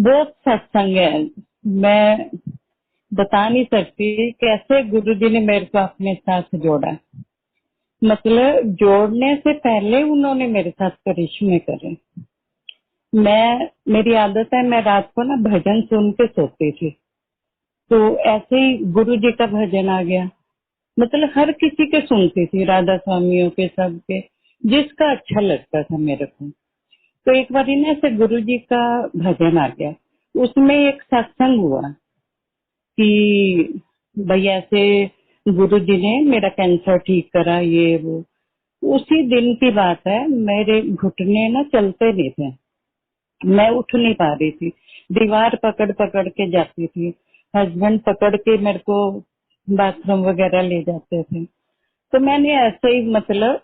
बहुत सत्संग है। मैं बता नहीं सकती कैसे गुरु जी ने मेरे को अपने साथ जोड़ा। मतलब जोड़ने से पहले उन्होंने मेरे साथ करिश्मे करे। मेरी आदत है, मैं रात को ना भजन सुन के सोती थी। तो ऐसे ही गुरु जी का भजन आ गया। मतलब हर किसी के सुनती थी, राधा स्वामियों के, सबके, जिसका अच्छा लगता था मेरे को। तो एक बार ना ऐसे गुरु जी का भजन आ गया, उसमें एक सत्संग हुआ कि भाई ऐसे गुरु जी ने मेरा कैंसर ठीक करा, ये वो। उसी दिन की बात है, मेरे घुटने ना चलते नहीं थे, मैं उठ नहीं पा रही थी, दीवार पकड़ पकड़ के जाती थी। हस्बैंड पकड़ के मेरे को बाथरूम वगैरह ले जाते थे। तो मैंने ऐसे ही मतलब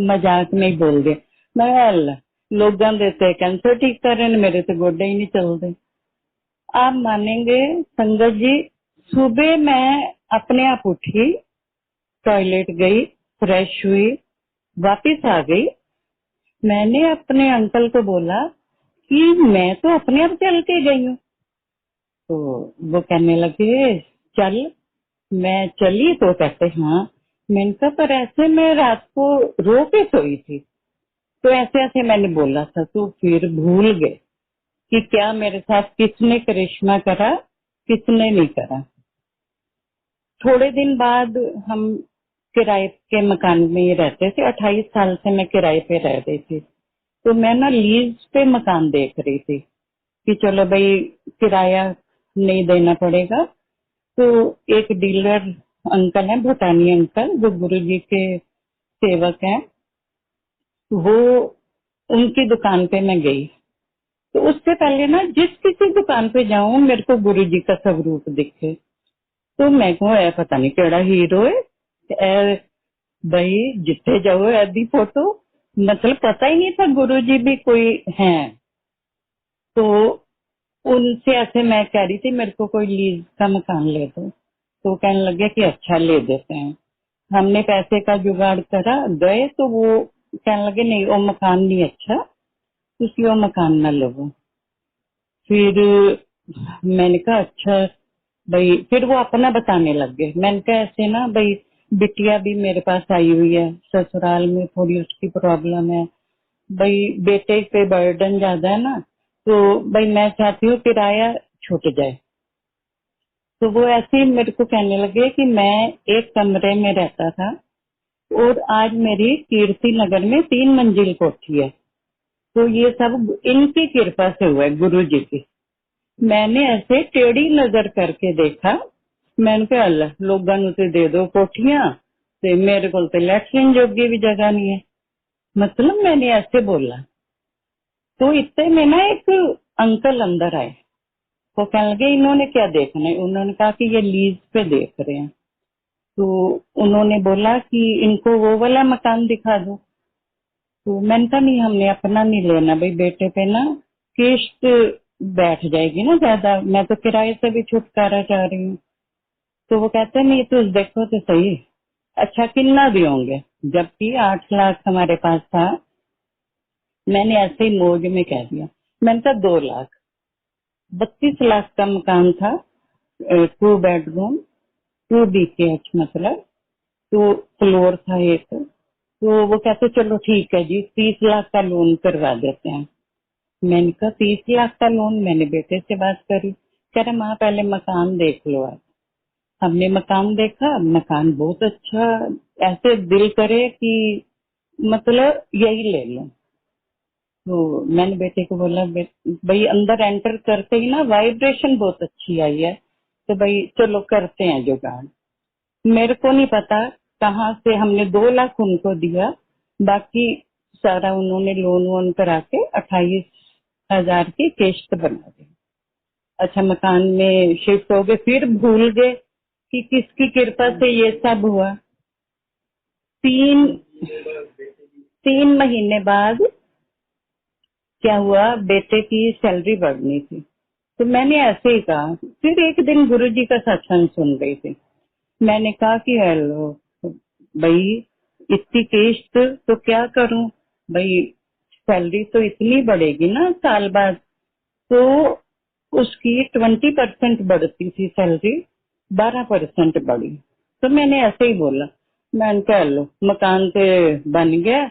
मजाक में ही बोल दिया, मैं अल्लाह लोग देते कैंसर ठीक कर रहे हैं, मेरे तो गोडे ही नहीं चलते। आप मानेंगे संगत जी, सुबह मैं अपने आप उठी, टॉयलेट गई, फ्रेश हुई, वापिस आ गई। मैंने अपने अंकल को बोला कि मैं तो अपने आप चल के गई हूँ। तो वो कहने लगे चल। मैं चली तो कहते हाँ। मैंने कहा पर ऐसे मैं रात को रो के सोई थी। तो ऐसे ऐसे मैंने बोला था, तो फिर भूल गए कि क्या मेरे साथ किसने करिश्मा करा, किसने नहीं करा। थोड़े दिन बाद हम किराए के मकान में ही रहते थे। 28 साल से मैं किराए पे रह रही थी। तो मैं ना लीज पे मकान देख रही थी कि चलो भाई किराया नहीं देना पड़ेगा। तो एक डीलर अंकल है, भूटानी अंकल, जो गुरु जी के सेवक हैं, वो उनकी दुकान पे मैं गई। तो उससे पहले ना जिस किसी दुकान पे जाऊं मेरे को गुरु जी का स्वरूप दिखे। तो मैं कहूँ ए पता नहीं केड़ा हीरो है, ए भाई जिथे जाओ ऐदी फोटो। मतलब पता ही नहीं था गुरु जी भी कोई हैं। तो उनसे ऐसे मैं कह रही थी मेरे को कोई लीज का मकान ले दो। तो कहने लगे कि अच्छा ले देते हैं। हमने पैसे का जुगाड़ करा, गए तो वो कहने लगे नहीं वो मकान नहीं अच्छा, इसलिए वो मकान ना लो। फिर मैंने कहा अच्छा भाई। फिर वो अपना बताने लग गए। मैंने कहा ऐसे ना भाई बिटिया भी मेरे पास आई हुई है, ससुराल में थोड़ी उसकी प्रॉब्लम है भाई, बेटे पे बर्डन ज्यादा है ना, तो भाई मैं चाहती हूँ किराया छूट जाए। तो वो ऐसे ही मेरे को कहने लगे कि मैं एक कमरे में रहता था और आज मेरी कीर्ति नगर में 3 मंजिल कोठी है। तो ये सब इनकी कृपा से हुआ है, गुरु जी की। मैंने ऐसे टेढ़ी नजर करके देखा। मैंने कहा अल्लाह लोगों नु ते दे दो कोठियां, ते मेरे को तो लैट्रिन जोगी भी जगह नहीं है। मतलब मैंने ऐसे बोला। तो इतने में ना एक अंकल अंदर आए। वो कहने लगे इन्होंने क्या देखना है। उन्होंने कहा कि ये लीज पे देख रहे हैं। तो उन्होंने बोला कि इनको वो वाला मकान दिखा दो। तो मैंने कहा नहीं हमने अपना नहीं लेना भाई, बेटे पे ना किस्त बैठ जाएगी ना ज्यादा, मैं तो किराए से भी छुटकारा चाह रही हूँ। तो वो कहते हैं नहीं तो देखो तो सही, अच्छा कितना भी होंगे। जबकि 8 लाख हमारे पास था। मैंने ऐसे ही मौज में कह दिया। मैंने कहा 2 लाख। 32 लाख का मकान था, 2 बेडरूम, 2 BKH मतलब। तो फ्लोर था एक। तो वो कहते चलो ठीक है जी 30 लाख का लोन करवा देते हैं। मैंने कहा 30 लाख का लोन। मैंने बेटे से बात करी, कह रहे माँ पहले मकान देख लो आप। हमने मकान देखा, मकान बहुत अच्छा, ऐसे दिल करे कि मतलब यही ले लो। तो मैंने बेटे को बोला भाई अंदर एंटर करते ही ना वाइब्रेशन बहुत अच्छी आई है, तो भाई चलो करते हैं जुगाड़। मेरे को नहीं पता कहाँ से हमने 2 लाख उनको दिया, बाकी सारा उन्होंने लोन वोन करा के 28,000 की किस्त बना दी। अच्छा मकान में शिफ्ट हो गए। फिर भूल गए कि किसकी कृपा से ये सब हुआ। 3 महीने बाद क्या हुआ, बेटे की सैलरी बढ़नी थी। तो मैंने ऐसे ही कहा। फिर एक दिन गुरुजी का सत्संग सुन रही थी। मैंने कहा कि हेलो भाई इतनी किस्त तो क्या करूं भाई, सैलरी तो इतनी बढ़ेगी ना साल बाद। तो उसकी 20% बढ़ती थी सैलरी, 12% बढ़ी। तो मैंने ऐसे ही बोला, मैंने कह लो मकान तो बन गया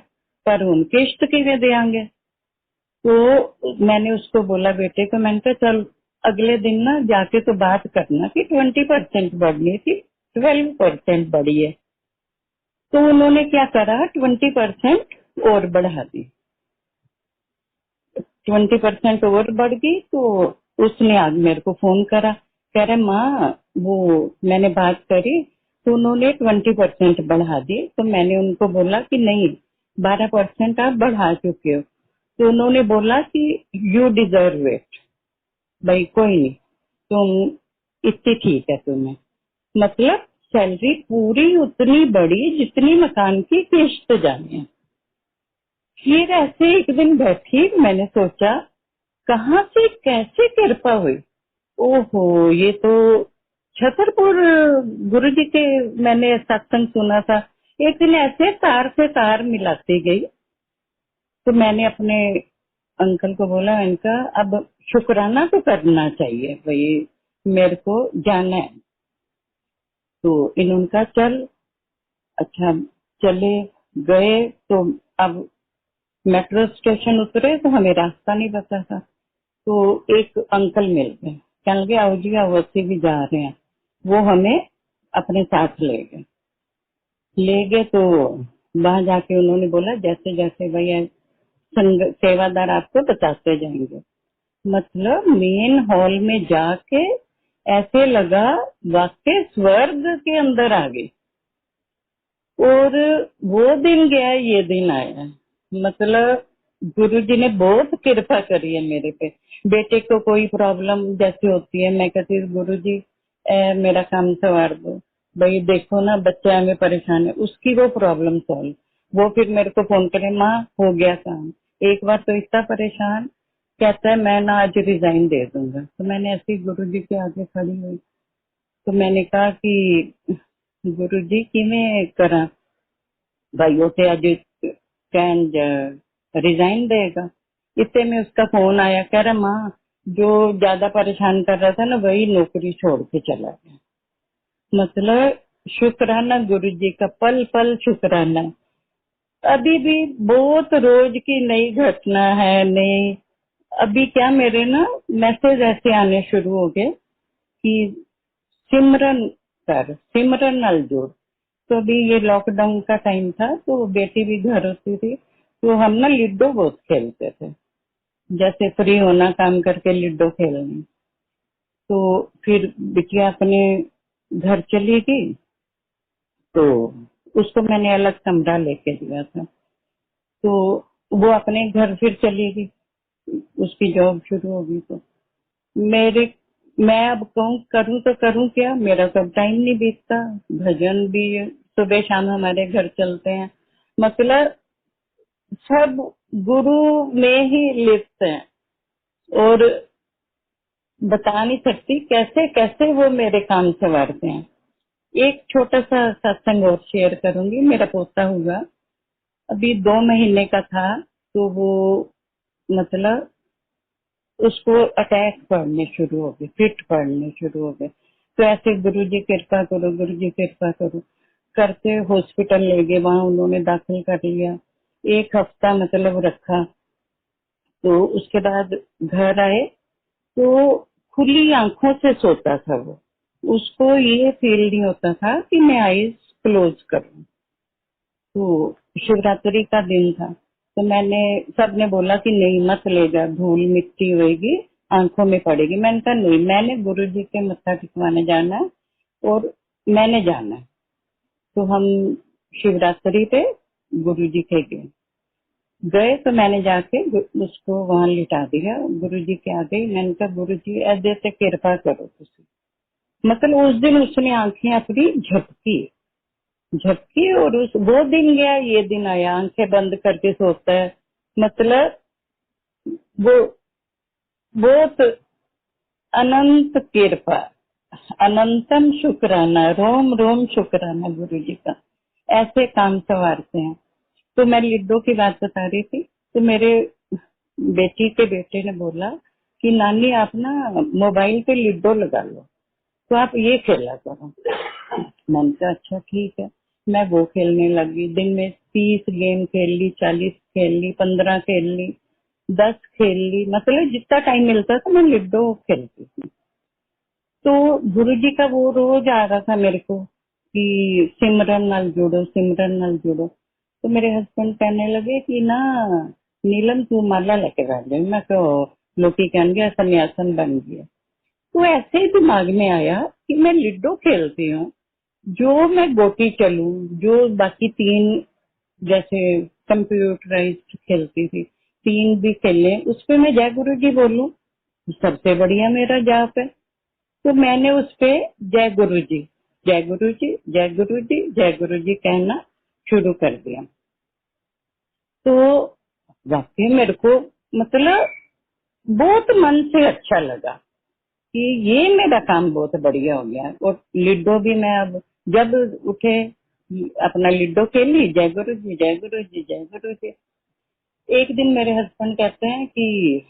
पर उन किश्त किवें देंगे। तो मैंने उसको बोला बेटे को, मैंने कहा चल अगले दिन ना जाके तो बात करना कि 20% बढ़नी थी, 12% बढ़ी है। तो उन्होंने क्या करा, 20% और बढ़ा दी। 20% और बढ़ गई। तो उसने आज मेरे को फोन करा, कह रहे माँ वो मैंने बात करी तो उन्होंने 20% बढ़ा दी। तो मैंने उनको बोला कि नहीं, 12% आप बढ़ा चुके हो। तो उन्होंने बोला कि यू डिजर्व इट, भाई कोई नहीं, तुम इतनी ठीक है तुम्हें। मतलब सैलरी पूरी उतनी बड़ी जितनी मकान की किश्त जानी है। फिर ऐसे एक दिन बैठी, मैंने सोचा कहाँ से कैसे कृपा हुई। ओहो, ये तो छतरपुर गुरु जी के मैंने सत्संग सुना था। एक दिन ऐसे तार से तार मिलाती गई। तो मैंने अपने अंकल को बोला, इनका अब शुक्राना तो करना चाहिए भाई, मेरे को जाना है। तो इन्होंने कहा चल। अच्छा, चले गए। तो अब मेट्रो स्टेशन उतरे तो हमें रास्ता नहीं पता था। तो एक अंकल मिल गए, कहने लगे आओ जी आओ, अस्सी भी जा रहे हैं। वो हमें अपने साथ ले गए। तो वहां जाके उन्होंने बोला जैसे जैसे भैया संग सेवादार आपको बताते जाएंगे। मतलब मेन हॉल में जाके ऐसे लगा वाकई स्वर्ग के अंदर आ गई। और वो दिन गया, ये दिन आया। मतलब गुरु जी ने बहुत कृपा करी है मेरे पे। बेटे को कोई प्रॉब्लम जैसे होती है, मैं कहती हूँ गुरु जी मेरा काम संवार दो, भाई देखो ना बच्चा हमें परेशान है, उसकी वो प्रॉब्लम सॉल्व। वो फिर मेरे को फोन करे, माँ हो गया काम। एक बार तो इतना परेशान, कहता है मैं ना आज रिजाइन दे दूंगा। तो मैंने ऐसे ही गुरु जी के आगे खड़ी हुई। तो मैंने कहा कि गुरु जी किवें करा, भाई उसे आज कैन रिजाइन देगा। इतने में उसका फोन आया, कह रहा माँ जो ज्यादा परेशान कर रहा था ना वही नौकरी छोड़ के चला गया। मतलब शुक्राना गुरु जी का, पल पल शुक्राना। अभी भी बहुत रोज की नई घटना है, नई। अभी क्या मेरे ना मैसेज ऐसे आने शुरू हो गए कि सिमरन कर, सिमरन नाल जुड़। तो अभी ये लॉकडाउन का टाइम था तो बेटी भी घर होती थी, तो हम ना लूडो बहुत खेलते थे। जैसे फ्री होना काम करके लूडो खेलनी। तो फिर बिटिया अपने घर चली गई। तो उसको मैंने अलग कमरा लेके दिया था। तो वो अपने घर फिर चली गई, उसकी जॉब शुरू हो गई। तो मेरे मैं अब कहूँ करूँ तो करूँ क्या, मेरा सब टाइम नहीं बीतता। भजन भी सुबह शाम हमारे घर चलते हैं। मतलब सब गुरु में ही लिप्त हैं। और बता नहीं सकती कैसे कैसे वो मेरे काम संवारते हैं। एक छोटा सा सत्संग और शेयर करूंगी। मेरा पोता हुआ अभी 2 महीने का था। तो वो मतलब उसको अटैक पड़ने शुरू हो गए, फिट पड़ने शुरू हो गए। तो ऐसे गुरु जी कृपा करो, गुरु जी कृपा करो करते हॉस्पिटल ले गए, वहां उन्होंने दाखिल कर लिया। 1 हफ्ता मतलब रखा। तो उसके बाद घर आए तो खुली आंखों से सोता था वो। उसको ये फील नहीं होता था कि मैं आईज क्लोज करूं। तो शिवरात्रि का दिन था। तो मैंने सबने बोला कि नहीं मत ले जा, धूल मिट्टी होएगी आंखों में पड़ेगी। मैंने कहा नहीं, मैंने गुरु जी के मत्था टिकवाने जाना है और मैंने जाना है। तो हम शिवरात्रि पे गुरु जी के गए। तो मैंने जाके उसको वहां लिटा दिया गुरु जी के आगे। मैंने कहा गुरु जी ऐसे से कृपा करो तुसी। मतलब उस दिन उसने आंखें अपनी झपकी झपकी और उस वो दिन गया, ये दिन आया। आंखें बंद करके सोता है। मतलब वो बहुत अनंत कृपा, अनंतम शुक्राना, रोम रोम शुक्राना गुरु जी का। ऐसे काम संवारते हैं। तो मैं लिड्डो की बात बता रही थी। तो मेरे बेटी के बेटे ने बोला कि नानी आप ना मोबाइल पे लूडो लगा लो, तो आप ये खेला करो। मैंने कहा अच्छा ठीक है। मैं वो खेलने लगी, दिन में 30 गेम खेल ली, 40 खेल ली, 15 खेल ली, 10 खेल ली, मतलब जितना टाइम मिलता था मैं लूडो खेलती थी। तो गुरु जी का वो रोज आ रहा था मेरे को कि सिमरन नाल जुड़ो, सिमरन नाल जुड़ो। तो मेरे हस्बैंड कहने लगे कि ना नीलम तू माला लेके बैठ गई। मैं तो लोग कहेंगे सन्यासन बन गया। तो ऐसे ही दिमाग में आया कि मैं लूडो खेलती हूँ, जो मैं गोटी चलूं, जो बाकी तीन जैसे कंप्यूटराइज्ड खेलती थी, तीन भी खेलने, उस पे मैं जय गुरु जी बोलूं, सबसे बढ़िया मेरा जाप है। तो मैंने उस पे जय गुरु जी, जय गुरु जी, जय गुरु जी, जय गुरु जी कहना शुरू कर दिया। तो वाकई मेरे को मतलब बहुत मन से अच्छा लगा कि ये मेरा काम बहुत बढ़िया हो गया। और लूडो भी मैं अब जब उठे अपना लूडो खेली, जय गुरु जी, जय गुरु जी, जय गुरु जी। एक दिन मेरे हस्बैंड कहते हैं कि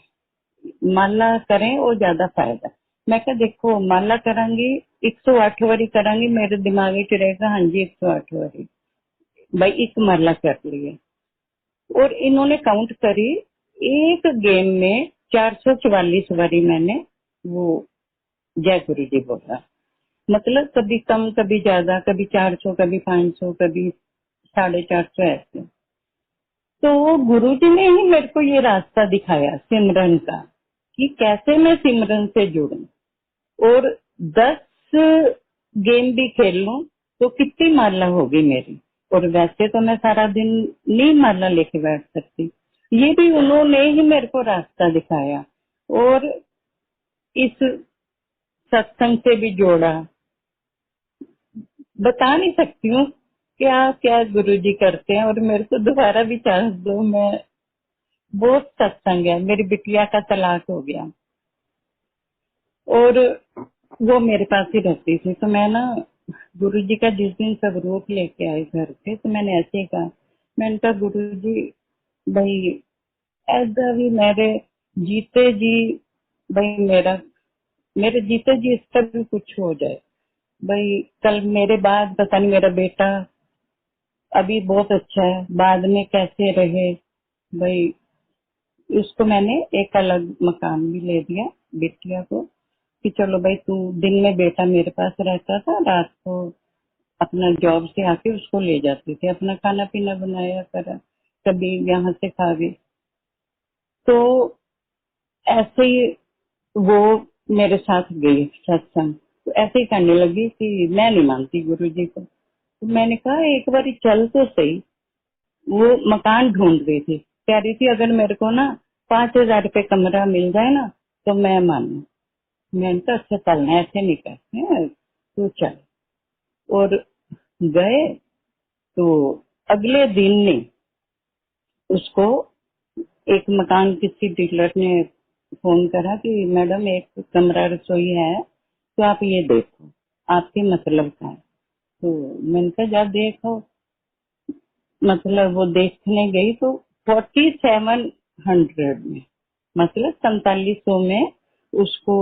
माला करें और ज्यादा फायदा। मैं क्या देखो माला करांगी 108 वारी करांगी, मेरे दिमाग में रहेगा हाँ जी 108 वारी, भाई एक माला कर लिए। और इन्होंने काउंट करी, एक गेम में 444 वारी मैंने वो जय गुरु जी बोला। मतलब कभी कम कभी ज्यादा, कभी 400, कभी 500, कभी 450 ऐसे। तो गुरु जी ने ही मेरे को ये रास्ता दिखाया सिमरन का कि कैसे मैं सिमरन से जुड़ूं। और 10 गेम भी खेल लूं तो कितनी माला होगी मेरी। और वैसे तो मैं सारा दिन नहीं माला लेके बैठ सकती, ये भी उन्होंने ही मेरे को रास्ता दिखाया। और इस सत्संग से भी जोड़ा, बता नहीं सकती हूँ क्या क्या गुरु जी करते हैं। और मेरे को दोबारा भी चांस दो, मैं बहुत सत्संग है। मेरी बिटिया का तलाक हो गया और वो मेरे पास ही रहती थी। तो मैं ना गुरु जी का जिस दिन स्वरूप लेके आई घर पे, तो मैंने ऐसे ही कहा, मैंने कहा गुरु जी भाई ऐसा भी मेरे जीते जी, भाई मेरे जीते जी इसका भी कुछ हो जाए, भाई कल मेरे बाद पता नहीं मेरा बेटा अभी बहुत अच्छा है, बाद में कैसे रहे भाई। उसको मैंने एक अलग मकान भी ले दिया बिटिया को कि चलो भाई तू, दिन में बेटा मेरे पास रहता था, रात को अपना जॉब से आके उसको ले जाती थी, अपना खाना पीना बनाया करा, कभी यहाँ से खा गई। तो ऐसे ही वो मेरे साथ गई सत्संग। तो ऐसे ही कहने लगी कि मैं नहीं मानती गुरु जी को। तो मैंने कहा एक बार चल तो सही। वो मकान ढूंढ रही थी, कह रही थी अगर मेरे को ना 5,000 रुपये कमरा मिल जाए ना तो मैं मानू। मैंने कहा अच्छा चलना, ऐसे नहीं कहते हैं, तू चल। और गए। तो अगले दिन ने उसको एक मकान किसी डीलर ने फोन करा कि मैडम एक कमरा रसोई है, तो आप ये देखो आपके मतलब का है। तो मैंने कहा जा देखो। मतलब वो देखने गई तो 4700 में, मतलब 4700 में उसको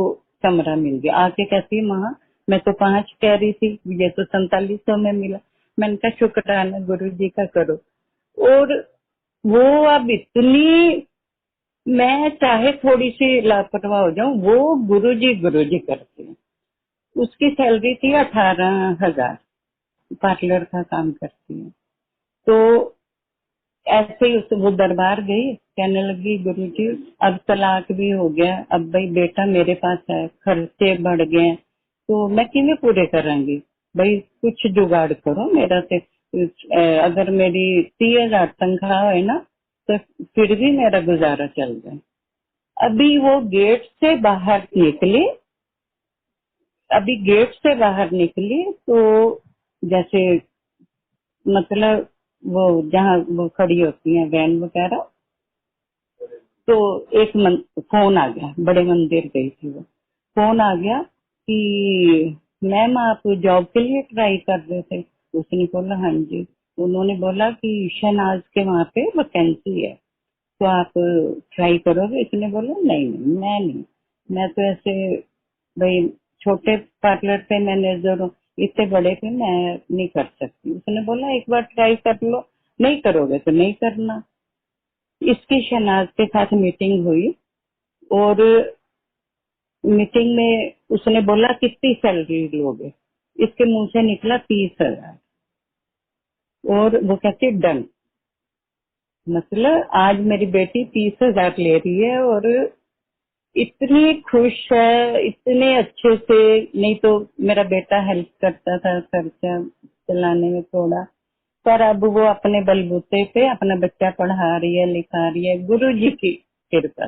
कमरा मिल गया। आके कहती है माँ मैं तो 5 कह रही थी, ये तो 4700 में मिला। मैंने कहा शुक्राना गुरु जी का करो। और वो अब इतनी, मैं चाहे थोड़ी सी लापरवाह हो जाऊं, वो गुरु जी करते हैं। उसकी सैलरी थी 18,000, पार्लर का काम करती है। तो ऐसे ही उस वो दरबार गई, कहने लगी गुरु जी अब तलाक भी हो गया, अब भाई बेटा मेरे पास है, खर्चे बढ़ गए, तो मैं किਵੇਂ पूरे करांगी, भाई कुछ जुगाड़ करो मेरा से। अगर मेरी 30,000 तनख्वाह है ना तो फिर भी मेरा गुजारा चल जाए। अभी वो गेट से बाहर निकली, अभी गेट से बाहर निकली तो जैसे मतलब वो जहाँ वो खड़ी होती है वैन वगैरह, तो एक फोन आ गया, बड़े मंदिर गई थी वो, फोन आ गया कि मैम आप जॉब के लिए ट्राई कर रहे थे। उसने बोला हाँ जी। उन्होंने बोला कि शहनाज के वहाँ पे वैकेंसी है, तो आप ट्राई करोगे। इसने बोला नहीं नहीं मैं नहीं। मैं तो ऐसे भाई छोटे पार्लर पे मैनेजर हूँ, इतने बड़े पे मैं नहीं कर सकती। उसने बोला एक बार ट्राई कर लो, नहीं करोगे तो नहीं करना। इसकी शनाज के साथ मीटिंग हुई और मीटिंग में उसने बोला कितनी सैलरी लोगे, इसके मुंह से निकला 30,000। और वो कहती डन। मतलब आज मेरी बेटी 30,000 ले रही है और इतनी खुश है, इतने अच्छे से। नहीं तो मेरा बेटा हेल्प करता था खर्चा चलाने में थोड़ा, पर अब वो अपने बलबूते पे अपना बच्चा पढ़ा रही है, लिखा रही है, गुरु जी की कृपा।